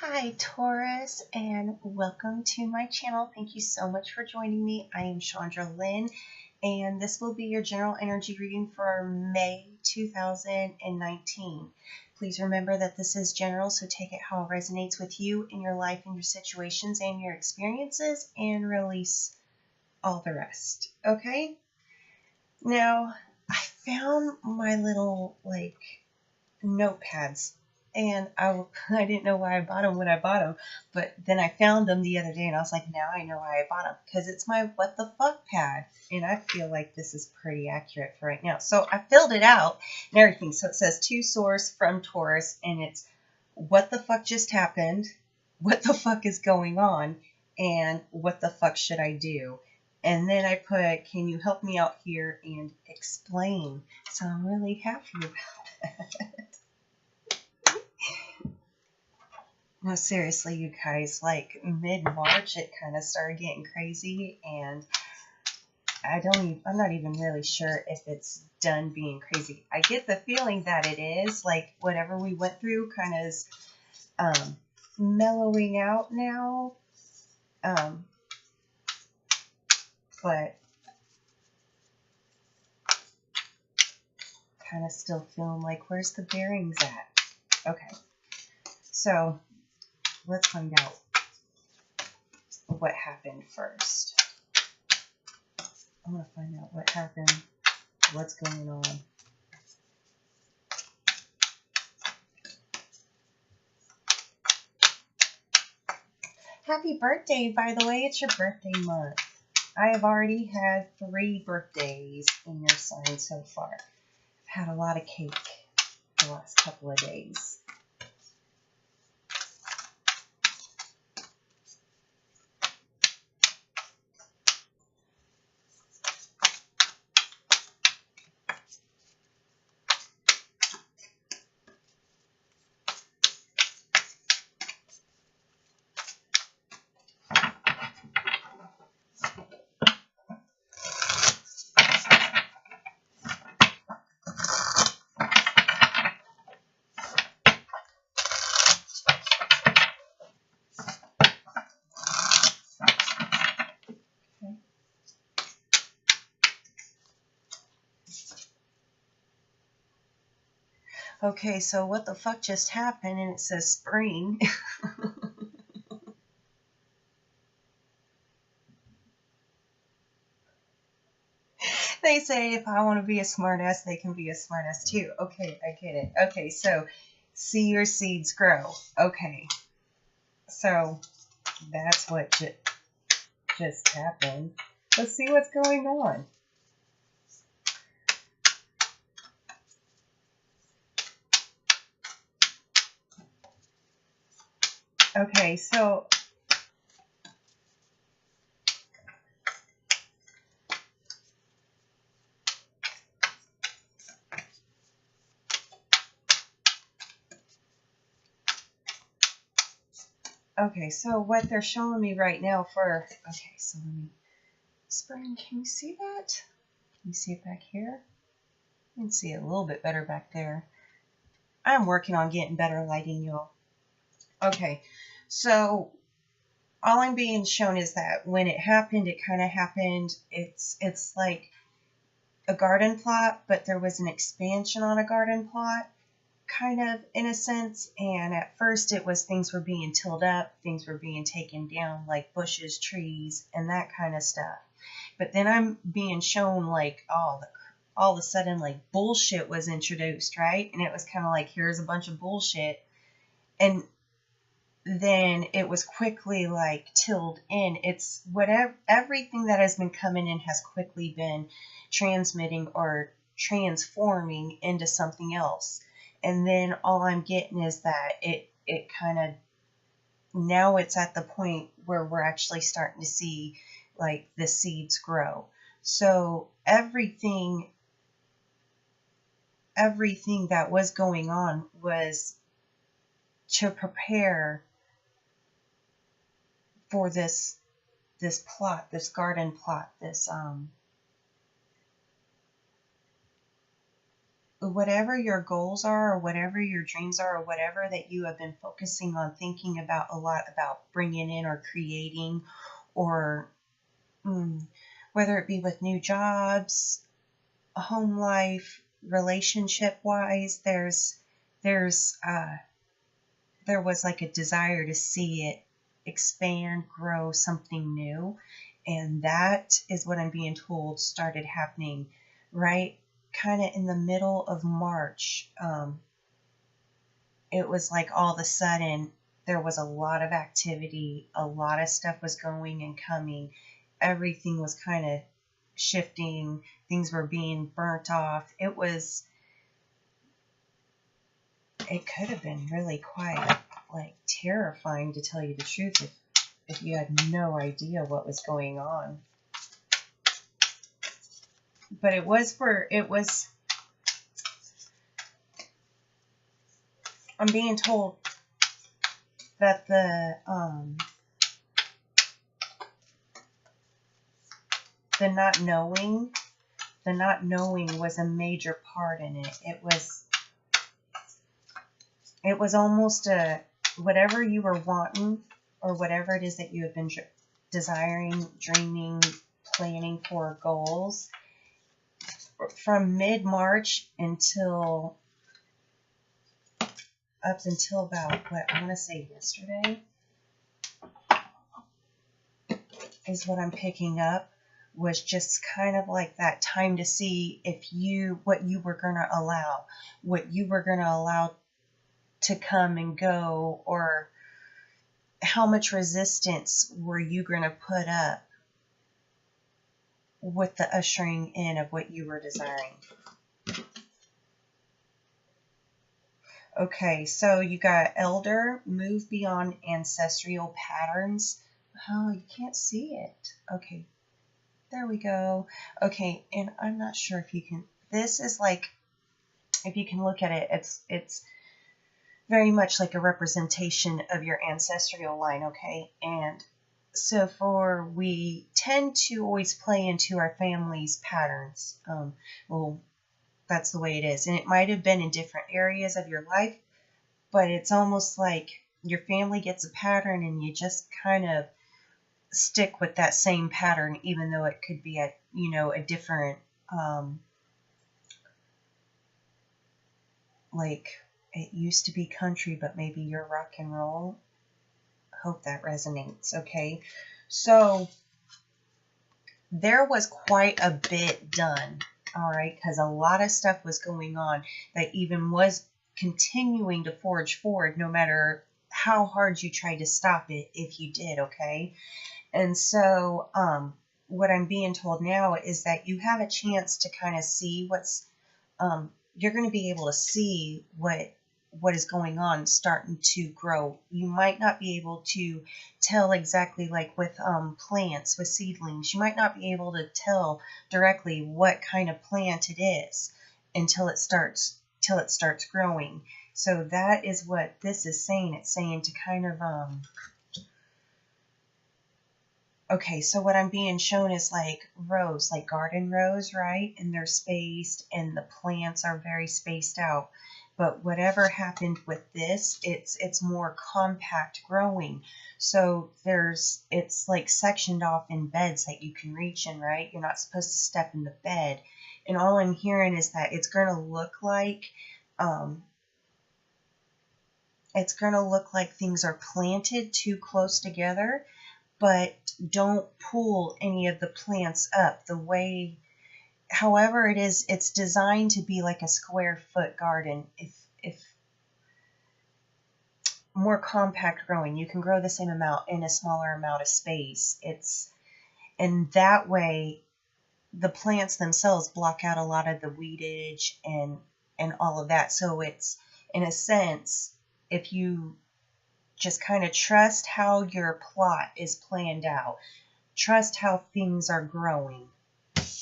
Hi Taurus, and welcome to my channel. Thank you so much for joining me. I am Shandra Lynn, and this will be your general energy reading for May 2019. Please remember that this is general, so take it how it resonates with you in your life and your situations and your experiences, and release all the rest. Okay? Now, I found my little notepads, and I didn't know why I bought them when I bought them, but then I found them the other day and I was like, now I know why I bought them, because it's my what the fuck pad, and I feel like this is pretty accurate for right now. So I filled it out and everything. So it says to source from Taurus, and it's what the fuck just happened, what the fuck is going on, and what the fuck should I do? And then I put, can you help me out here and explain? So I'm really happy about it. No, seriously, you guys, like mid-March, it kind of started getting crazy, and I'm not even really sure if it's done being crazy. I get the feeling that it is, like whatever we went through kind of is mellowing out now, but kind of still feeling like, where's the bearings at? Okay, so let's find out what happened first. I want to find out what happened, what's going on. Happy birthday, by the way. It's your birthday month. I have already had 3 birthdays in your sign so far. I've had a lot of cake the last couple of days. Okay, so what the fuck just happened? And it says spring. They say if I want to be a smartass, they can be a smartass too. Okay, I get it. Okay, so see your seeds grow. Okay, so that's what just happened. Let's see what's going on. Okay, so what they're showing me right now for, okay, so let me, spring, can you see that? Can you see it back here? You can see it a little bit better back there. I'm working on getting better lighting, y'all. Okay, so all I'm being shown is that when it happened, it kind of happened, it's like a garden plot, but there was an expansion on a garden plot, kind of, in a sense. And at first it was things were being tilled up, things were being taken down, like bushes, trees, and that kind of stuff. But then I'm being shown like all of a sudden like bullshit was introduced, right? And it was kind of like, here's a bunch of bullshit, and then it was quickly like tilled in. It's whatever, everything that has been coming in has quickly been transmitting or transforming into something else. And then all I'm getting is that it kind of, now it's at the point where we're actually starting to see like the seeds grow. So everything that was going on was to prepare for this plot, this garden plot, this whatever your goals are, or whatever your dreams are, or whatever that you have been focusing on, thinking about a lot about bringing in or creating, or whether it be with new jobs, home life, relationship wise, there was like a desire to see it expand, grow, something new. And that is what I'm being told started happening right kind of in the middle of March. It was like all of a sudden there was a lot of activity, a lot of stuff was going and coming. Everything was kind of shifting. Things were being burnt off. It could have been really quite like terrifying, to tell you the truth, if you had no idea what was going on. But I'm being told that the not knowing was a major part in it. It was almost whatever you were wanting, or whatever it is that you have been desiring, dreaming, planning for, goals, from mid-March up until about, what I want to say yesterday, is what I'm picking up, was just kind of like that time to see what you were going to allow to come and go, or how much resistance were you going to put up with the ushering in of what you were desiring. Okay, so you got elder, move beyond ancestral patterns. Oh, you can't see it. Okay, there we go. Okay, and I'm not sure if you can, this is like, if you can look at it, it's very much like a representation of your ancestral line, okay? And so we tend to always play into our family's patterns. Well, that's the way it is. And it might have been in different areas of your life, but it's almost like your family gets a pattern and you just kind of stick with that same pattern, even though it could be a different, like it used to be country, but maybe you're rock and roll. Hope that resonates. Okay, so there was quite a bit done, all right, because a lot of stuff was going on that even was continuing to forge forward, no matter how hard you tried to stop it, if you did. Okay, and so what I'm being told now is that you have a chance to kind of see what's you're going to be able to see what is going on starting to grow. You might not be able to tell exactly, like with plants, with seedlings, you might not be able to tell directly what kind of plant it is until it starts growing. So that is what this is saying. It's saying to kind of okay, so what I'm being shown is like rows, like garden rows, right? And they're spaced and the plants are very spaced out. But whatever happened with this, it's more compact growing. So it's like sectioned off in beds that you can reach in, right? You're not supposed to step in the bed. And all I'm hearing is that it's going to look like things are planted too close together, but don't pull any of the plants up the way. However it is, it's designed to be like a square foot garden. If more compact growing, you can grow the same amount in a smaller amount of space. And that way the plants themselves block out a lot of the weedage and all of that. So it's, in a sense, if you just kind of trust how your plot is planned out, trust how things are growing.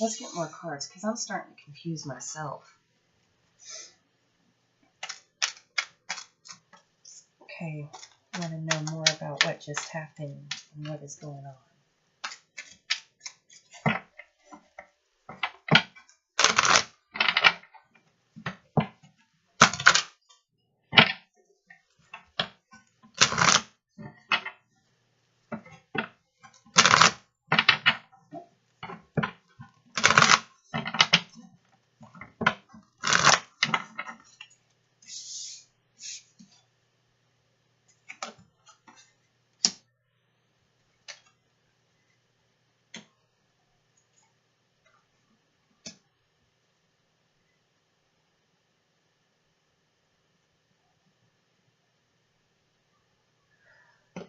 Let's get more cards, because I'm starting to confuse myself. Okay, I want to know more about what just happened and what is going on.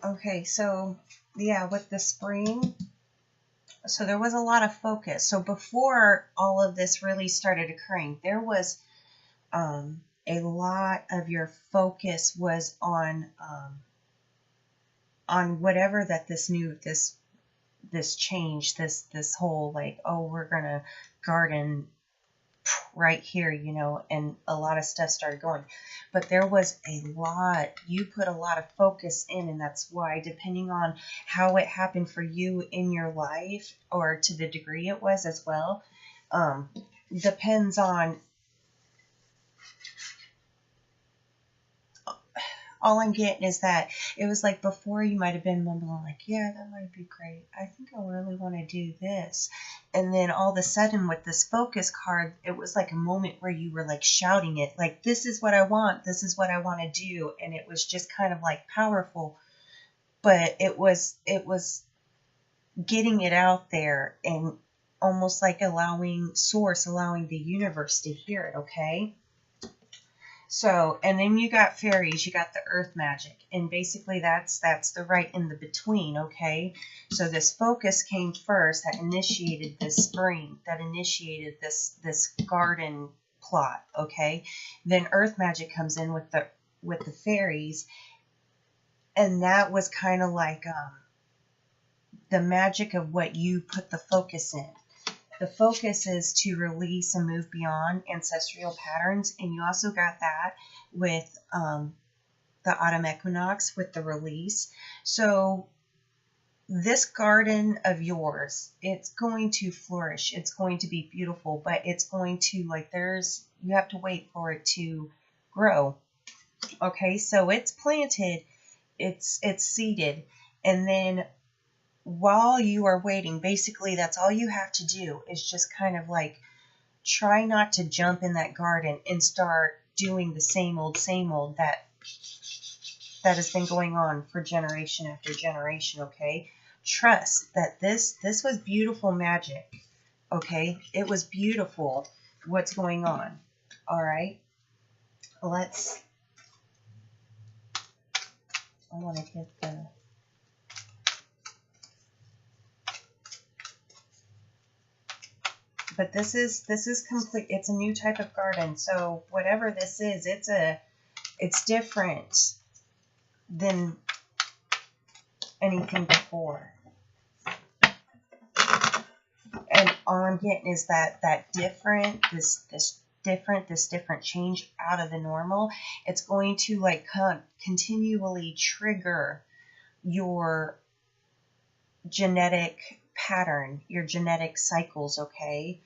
Okay, so yeah, with the spring, so there was a lot of focus. So before all of this really started occurring, there was a lot of your focus was on whatever that this change, this whole like, oh, we're gonna garden right here, you know, and a lot of stuff started going. But there was a lot, you put a lot of focus in, and that's why, depending on how it happened for you in your life, or to the degree it was as well, depends on, all I'm getting is that it was like before you might have been mumbling like, yeah, that might be great. I think I really want to do this. And then all of a sudden with this focus card, it was like a moment where you were like shouting it, like, this is what I want. This is what I want to do. And it was just kind of like powerful, but it was getting it out there and almost like allowing the universe to hear it. Okay. So, and then you got fairies, you got the earth magic, and basically that's the right in the between, okay? So this focus came first, that initiated this spring, that initiated this garden plot, okay? Then earth magic comes in with the fairies, and that was kind of like the magic of what you put the focus in. The focus is to release and move beyond ancestral patterns, and you also got that with the autumn equinox with the release. So this garden of yours, it's going to flourish. It's going to be beautiful, but it's going to, like, you have to wait for it to grow. Okay, so it's planted, it's seeded, and then while you are waiting, basically that's all you have to do is just kind of like try not to jump in that garden and start doing the same old that has been going on for generation after generation, okay? Trust that this was beautiful magic, okay? It was beautiful what's going on, all right? I want to get the... But this is complete. It's a new type of garden. So whatever this is, it's different than anything before. And all I'm getting is that different, this different change out of the normal. It's going to like continually trigger your genetic pattern, your genetic cycles, okay?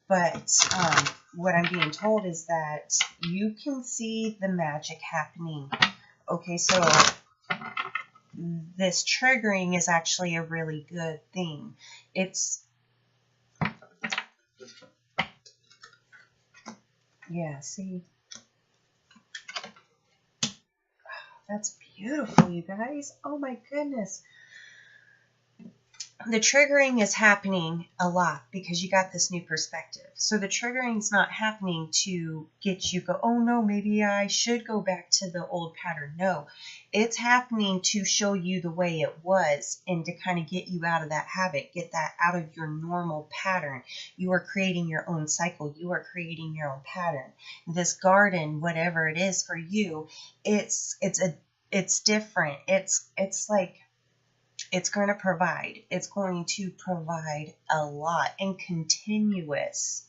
But what I'm being told is that you can see the magic happening. Okay, so this triggering is actually a really good thing. Yeah, see? That's beautiful, you guys. Oh my goodness. The triggering is happening a lot because you got this new perspective. So the triggering is not happening to get you go, oh no, maybe I should go back to the old pattern. No, it's happening to show you the way it was and to kind of get you out of that habit, get that out of your normal pattern. You are creating your own cycle. You are creating your own pattern. This garden, whatever it is for you, it's different. It's like, it's going to provide. It's going to provide a lot and continuous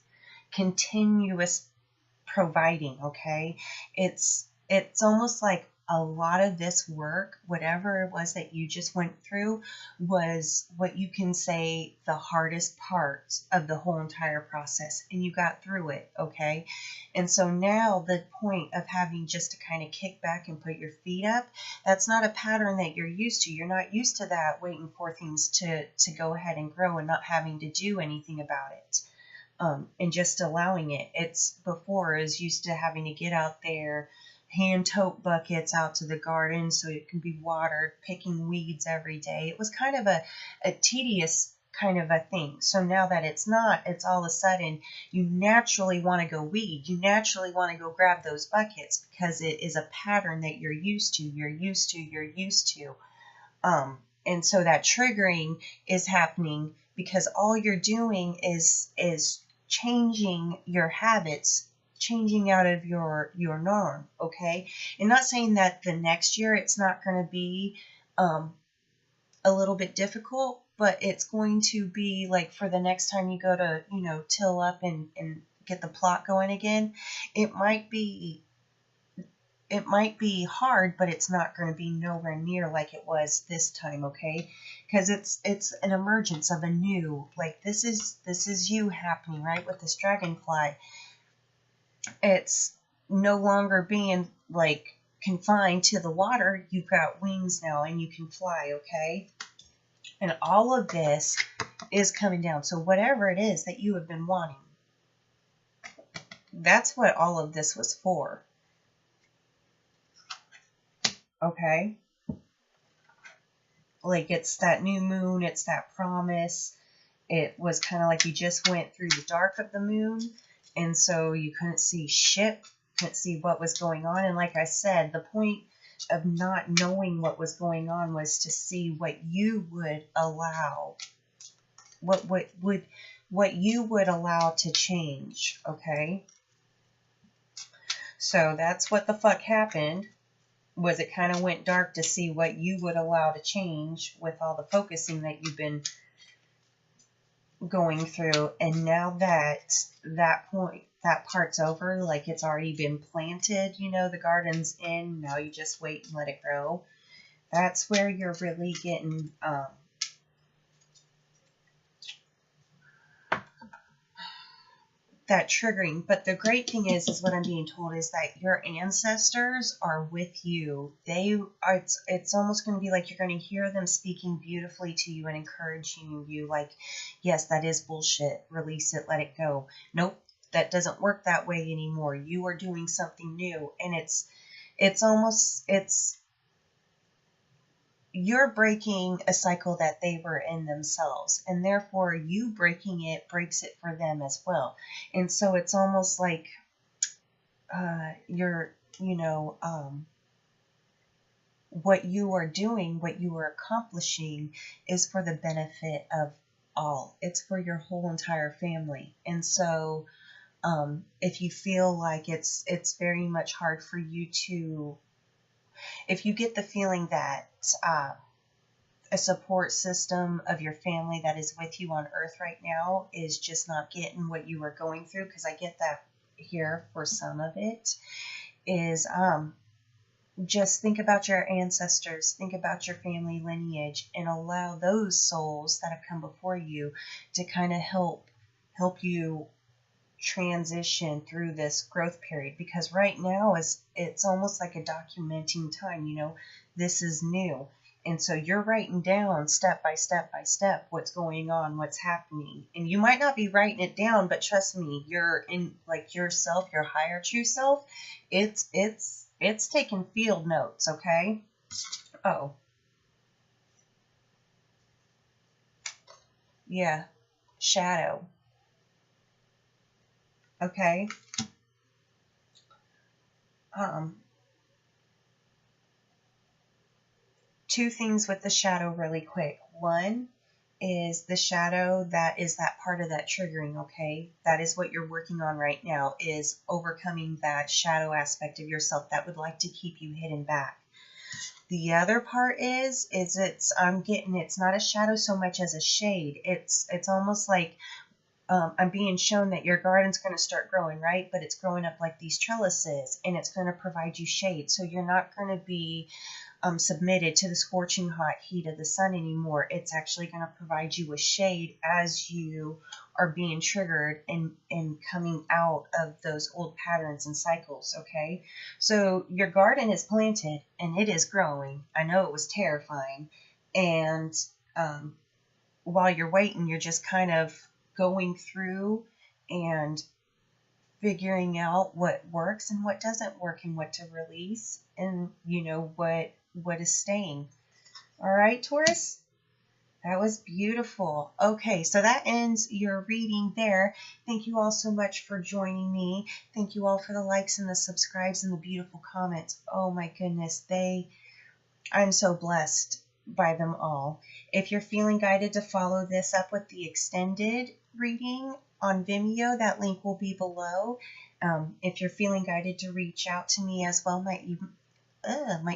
providing, okay? It's almost like a lot of this work, whatever it was that you just went through, was what you can say the hardest part of the whole entire process, and you got through it, okay? And so now the point of having just to kind of kick back and put your feet up, that's not a pattern that you're used to. You're not used to that, waiting for things to go ahead and grow and not having to do anything about it. And just allowing it. It's before is used to having to get out there, hand tote buckets out to the garden so it can be watered, picking weeds every day. It was kind of a tedious kind of a thing. So now that it's not, it's all of a sudden you naturally want to go weed. You naturally want to go grab those buckets because it is a pattern that you're used to. And so that triggering is happening because all you're doing is changing your habits, changing out of your norm, okay? And not saying that the next year it's not going to be a little bit difficult, but it's going to be like for the next time you go to, you know, till up and get the plot going again, it might be hard, but it's not going to be nowhere near like it was this time, okay? Because it's an emergence of a new, like this is you happening, right? With this dragonfly, it's no longer being like confined to the water. You've got wings now and you can fly, okay? And all of this is coming down. So whatever it is that you have been wanting, that's what all of this was for. Okay? Like it's that new moon, it's that promise. It was kind of like you just went through the dark of the moon, and so you couldn't see shit, couldn't see what was going on. And like I said, the point of not knowing what was going on was to see what you would allow, what you would allow to change, okay? So that's what the fuck happened. Was it kind of went dark to see what you would allow to change with all the focusing that you've been going through. And now that that part's over, like it's already been planted, you know, the garden's in, now you just wait and let it grow. That's where you're really getting that triggering. But the great thing is what I'm being told is that your ancestors are with you. They are, it's almost going to be like you're going to hear them speaking beautifully to you and encouraging you, like, yes, that is bullshit, release it, let it go. Nope, that doesn't work that way anymore. You are doing something new. And you're breaking a cycle that they were in themselves, and therefore you breaking it breaks it for them as well. And so it's almost like what you are doing, what you are accomplishing is for the benefit of all. It's for your whole entire family. And so if you feel like it's very much hard for you to, if you get the feeling that a support system of your family that is with you on earth right now is just not getting what you are going through, because I get that here for some of it, is just think about your ancestors, think about your family lineage, and allow those souls that have come before you to kind of help you transition through this growth period. Because right now it's almost like a documenting time, you know, this is new. And so you're writing down step by step by step what's going on, what's happening. And you might not be writing it down, but trust me, you're in, like, yourself, your higher true self, it's taking field notes, okay? Oh. Yeah. Shadow. Okay. Two things with the shadow really quick. One is the shadow that is that part of that triggering, okay? That is what you're working on right now, is overcoming that shadow aspect of yourself that would like to keep you hidden back. The other part is I'm getting, it's not a shadow so much as a shade. It's almost like I'm being shown that your garden's going to start growing, right? But it's growing up like these trellises, and it's going to provide you shade. So you're not going to be submitted to the scorching hot heat of the sun anymore. It's actually going to provide you with shade as you are being triggered and coming out of those old patterns and cycles, okay? So your garden is planted and it is growing. I know it was terrifying. And while you're waiting, you're just kind of going through and figuring out what works and what doesn't work, and what to release, and you know what is staying. All right, Taurus, that was beautiful. Okay, so that ends your reading there. Thank you all so much for joining me. Thank you all for the likes and the subscribes and the beautiful comments. Oh my goodness, I'm so blessed. by them all. If you're feeling guided to follow this up with the extended reading on Vimeo, that link will be below. If you're feeling guided to reach out to me as well, my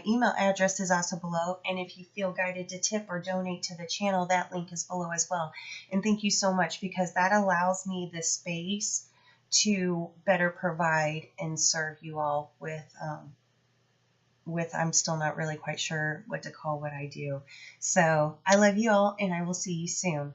email address is also below. And if you feel guided to tip or donate to the channel, that link is below as well. And thank you so much, because that allows me the space to better provide and serve you all with I'm still not really quite sure what to call what I do. So I love you all, and I will see you soon.